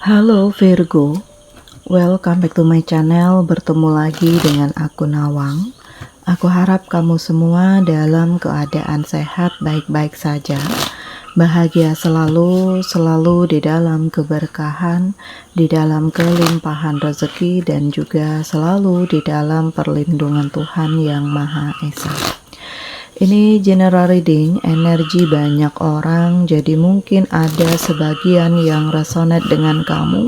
Halo Virgo, welcome back to my channel. Bertemu lagi dengan aku Nawang. Aku harap kamu semua dalam keadaan sehat, baik-baik saja, bahagia selalu di dalam keberkahan, di dalam kelimpahan rezeki, dan juga selalu di dalam perlindungan Tuhan Yang Maha Esa. Ini general reading, energi banyak orang, jadi mungkin ada sebagian yang resonate dengan kamu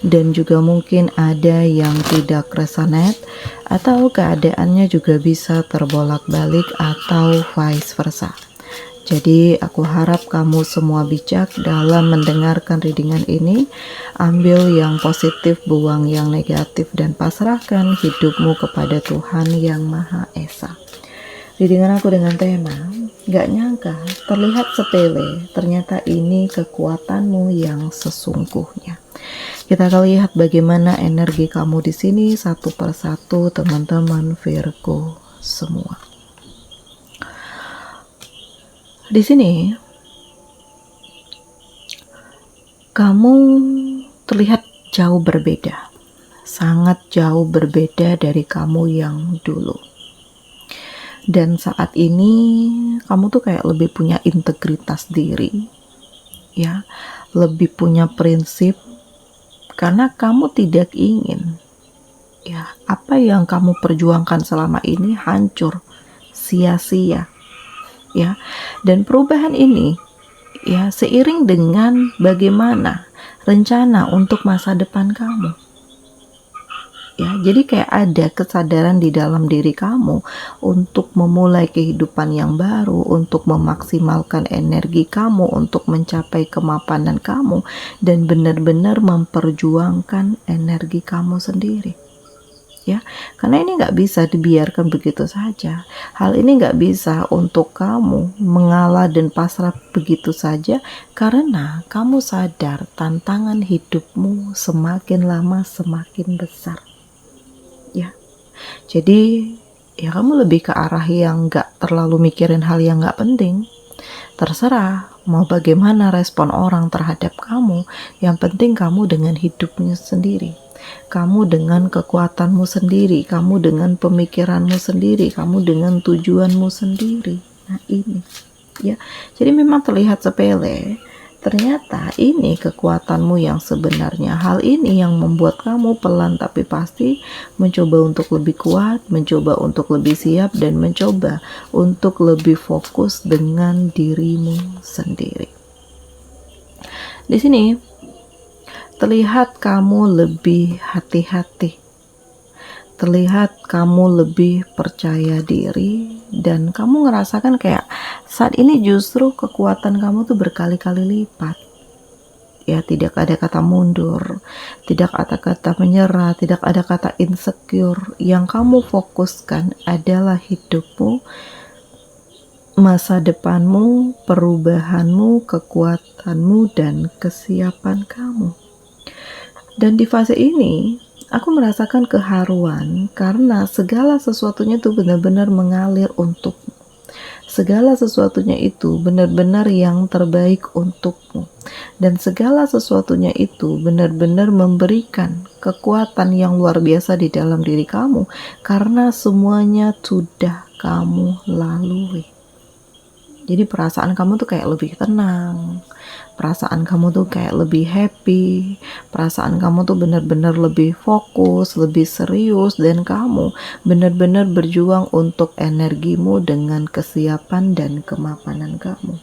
dan juga mungkin ada yang tidak resonate, atau keadaannya juga bisa terbolak-balik atau vice versa. Jadi aku harap kamu semua bijak dalam mendengarkan readingan ini. Ambil yang positif, buang yang negatif, dan pasrahkan hidupmu kepada Tuhan Yang Maha Esa. Readingan aku dengan tema, gak nyangka, terlihat sepele, ternyata ini kekuatanmu yang sesungguhnya. Kita akan lihat bagaimana energi kamu di sini satu persatu, teman-teman Virgo semua. Di sini, kamu terlihat jauh berbeda, sangat jauh berbeda dari kamu yang dulu. Dan saat ini kamu tuh kayak lebih punya integritas diri, ya, lebih punya prinsip, karena kamu tidak ingin, ya, apa yang kamu perjuangkan selama ini hancur, sia-sia, ya. Dan perubahan ini, ya, seiring dengan bagaimana rencana untuk masa depan kamu. Ya, jadi kayak ada kesadaran di dalam diri kamu untuk memulai kehidupan yang baru, untuk memaksimalkan energi kamu, untuk mencapai kemapanan kamu, dan benar-benar memperjuangkan energi kamu sendiri. Ya, karena ini nggak bisa dibiarkan begitu saja. Hal ini nggak bisa untuk kamu mengalah dan pasrah begitu saja, karena kamu sadar tantangan hidupmu semakin lama semakin besar. Ya, jadi ya kamu lebih ke arah yang gak terlalu mikirin hal yang gak penting. Terserah mau bagaimana respon orang terhadap kamu, yang penting kamu dengan hidupmu sendiri, kamu dengan kekuatanmu sendiri, kamu dengan pemikiranmu sendiri, kamu dengan tujuanmu sendiri. Nah ini, ya, jadi memang terlihat sepele, ternyata ini kekuatanmu yang sebenarnya. Hal ini yang membuat kamu pelan tapi pasti mencoba untuk lebih kuat, mencoba untuk lebih siap, dan mencoba untuk lebih fokus dengan dirimu sendiri. Di sini terlihat kamu lebih hati-hati, terlihat kamu lebih percaya diri, dan kamu ngerasakan kayak saat ini justru kekuatan kamu tuh berkali-kali lipat. Ya, tidak ada kata mundur, tidak ada kata menyerah, tidak ada kata insecure. Yang kamu fokuskan adalah hidupmu, masa depanmu, perubahanmu, kekuatanmu, dan kesiapan kamu. Dan di fase ini, aku merasakan keharuan karena segala sesuatunya tuh benar-benar mengalir untukmu. Segala sesuatunya itu benar-benar yang terbaik untukmu. Dan segala sesuatunya itu benar-benar memberikan kekuatan yang luar biasa di dalam diri kamu. Karena semuanya sudah kamu lalui. Jadi perasaan kamu tuh kayak lebih tenang, perasaan kamu tuh kayak lebih happy, perasaan kamu tuh benar-benar lebih fokus, lebih serius, dan kamu benar-benar berjuang untuk energimu dengan kesiapan dan kemapanan kamu.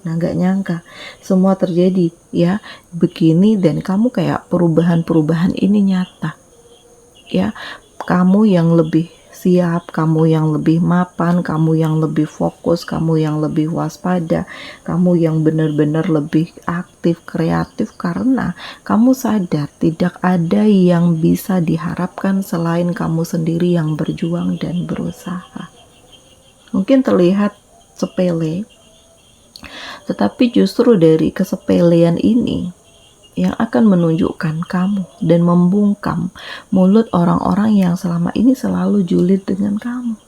Nah, gak nyangka semua terjadi ya begini, dan kamu kayak perubahan-perubahan ini nyata. Ya, kamu yang lebih siap, kamu yang lebih mapan, kamu yang lebih fokus, kamu yang lebih waspada, kamu yang benar-benar lebih aktif, kreatif, karena kamu sadar tidak ada yang bisa diharapkan selain kamu sendiri yang berjuang dan berusaha. Mungkin terlihat sepele, tetapi justru dari kesepelean ini yang akan menunjukkan kamu dan membungkam mulut orang-orang yang selama ini selalu julid dengan kamu.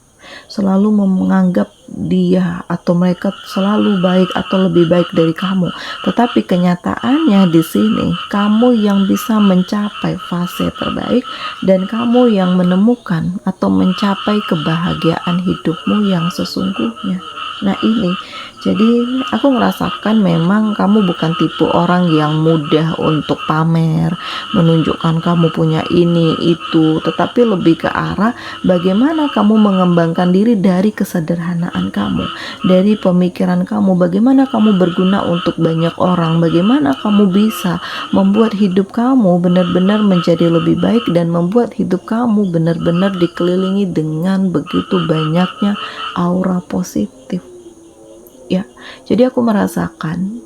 selalu menganggap dia atau mereka selalu baik atau lebih baik dari kamu. Tetapi kenyataannya di sini kamu yang bisa mencapai fase terbaik dan kamu yang menemukan atau mencapai kebahagiaan hidupmu yang sesungguhnya. Nah ini, jadi aku merasakan memang kamu bukan tipe orang yang mudah untuk pamer, menunjukkan kamu punya ini, itu, tetapi lebih ke arah bagaimana kamu mengembangkan diri dari kesederhanaan kamu, dari pemikiran kamu, bagaimana kamu berguna untuk banyak orang, bagaimana kamu bisa membuat hidup kamu benar-benar menjadi lebih baik dan membuat hidup kamu benar-benar dikelilingi dengan begitu banyaknya aura positif. Ya, jadi aku merasakan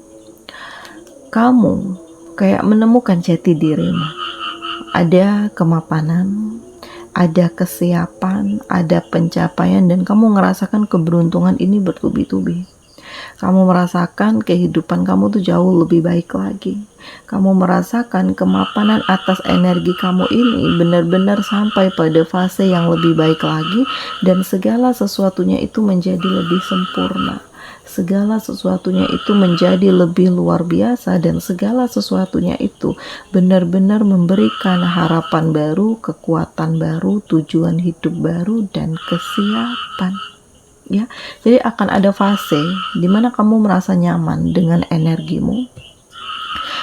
kamu kayak menemukan jati dirimu. Ada kemapanan, ada kesiapan, ada pencapaian, dan kamu merasakan keberuntungan ini bertubi-tubi. Kamu merasakan kehidupan kamu tuh jauh lebih baik lagi. Kamu merasakan kemapanan atas energi kamu ini benar-benar sampai pada fase yang lebih baik lagi, dan segala sesuatunya itu menjadi lebih sempurna. Segala sesuatunya itu menjadi lebih luar biasa, dan segala sesuatunya itu benar-benar memberikan harapan baru, kekuatan baru, tujuan hidup baru, dan kesiapan. Ya, jadi akan ada fase di mana kamu merasa nyaman dengan energimu,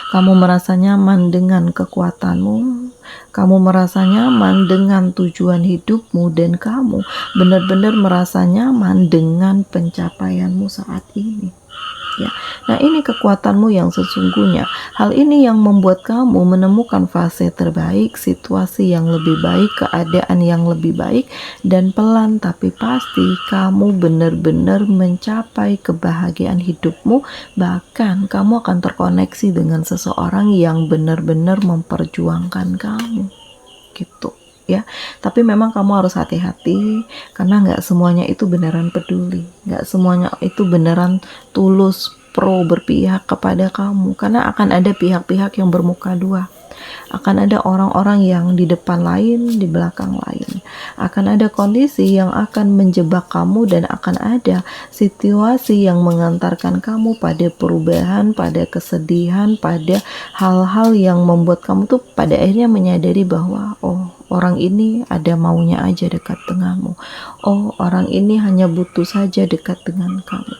kamu merasa nyaman dengan kekuatanmu, kamu merasa nyaman dengan tujuan hidupmu, dan kamu benar-benar merasa nyaman dengan pencapaianmu saat ini. Ya, nah ini kekuatanmu yang sesungguhnya. Hal ini yang membuat kamu menemukan fase terbaik, situasi yang lebih baik, keadaan yang lebih baik, dan pelan tapi pasti kamu benar-benar mencapai kebahagiaan hidupmu. Bahkan kamu akan terkoneksi dengan seseorang yang benar-benar memperjuangkan kamu, gitu ya. Tapi memang kamu harus hati-hati, karena nggak semuanya itu beneran peduli, nggak semuanya itu beneran tulus pro berpihak kepada kamu, karena akan ada pihak-pihak yang bermuka dua. Akan ada orang-orang yang di depan lain, di belakang lain. Akan ada kondisi yang akan menjebak kamu, dan akan ada situasi yang mengantarkan kamu pada perubahan, pada kesedihan, pada hal-hal yang membuat kamu tuh pada akhirnya menyadari bahwa oh, orang ini ada maunya aja dekat denganmu. Oh, orang ini hanya butuh saja dekat dengan kamu.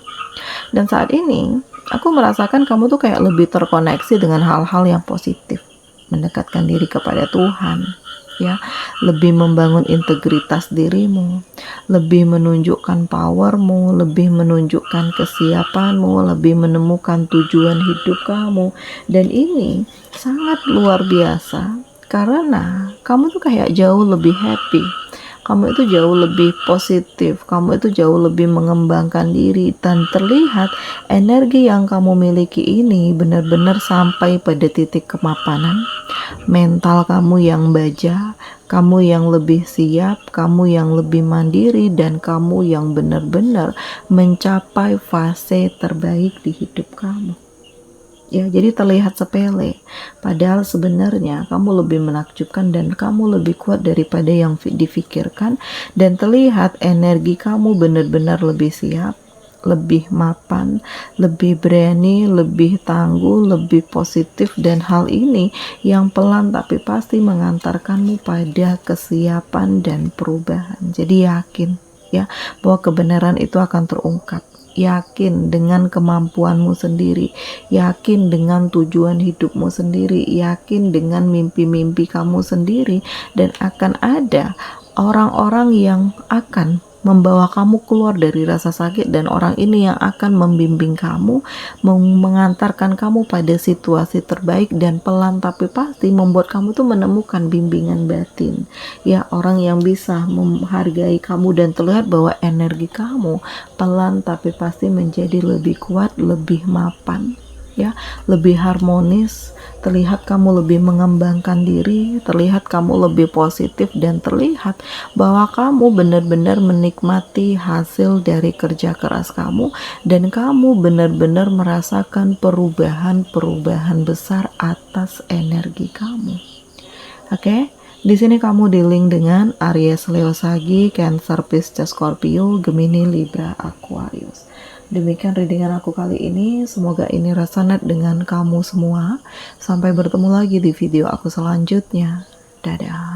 Dan saat ini aku merasakan kamu tuh kayak lebih terkoneksi dengan hal-hal yang positif, mendekatkan diri kepada Tuhan, ya, lebih membangun integritas dirimu, lebih menunjukkan powermu, lebih menunjukkan kesiapanmu, lebih menemukan tujuan hidup kamu. Dan ini sangat luar biasa karena kamu tuh kayak jauh lebih happy, kamu itu jauh lebih positif, kamu itu jauh lebih mengembangkan diri, dan terlihat energi yang kamu miliki ini benar-benar sampai pada titik kemapanan. Mental kamu yang baja, kamu yang lebih siap, kamu yang lebih mandiri, dan kamu yang benar-benar mencapai fase terbaik di hidup kamu. Ya, jadi terlihat sepele, padahal sebenarnya kamu lebih menakjubkan dan kamu lebih kuat daripada yang difikirkan, dan terlihat energi kamu benar-benar lebih siap, lebih mapan, lebih berani, lebih tangguh, lebih positif, dan hal ini yang pelan tapi pasti mengantarkanmu pada kesiapan dan perubahan. Jadi yakin ya bahwa kebenaran itu akan terungkap. Yakin dengan kemampuanmu sendiri, yakin dengan tujuan hidupmu sendiri, yakin dengan mimpi-mimpi kamu sendiri, dan akan ada orang-orang yang akan membawa kamu keluar dari rasa sakit, dan orang ini yang akan membimbing kamu, mengantarkan kamu pada situasi terbaik, dan pelan tapi pasti membuat kamu tuh menemukan bimbingan batin. Ya, orang yang bisa menghargai kamu, dan terlihat bahwa energi kamu pelan tapi pasti menjadi lebih kuat, lebih mapan, ya, lebih harmonis. Terlihat kamu lebih mengembangkan diri, terlihat kamu lebih positif, dan terlihat bahwa kamu benar-benar menikmati hasil dari kerja keras kamu, dan kamu benar-benar merasakan perubahan-perubahan besar atas energi kamu. Oke? Di sini kamu dealing dengan Aries, Leo, Sagi, Cancer, Pisces, Scorpio, Gemini, Libra, Aquarius. Demikian readingan aku kali ini, semoga ini resonate dengan kamu semua. Sampai bertemu lagi di video aku selanjutnya. Dadah.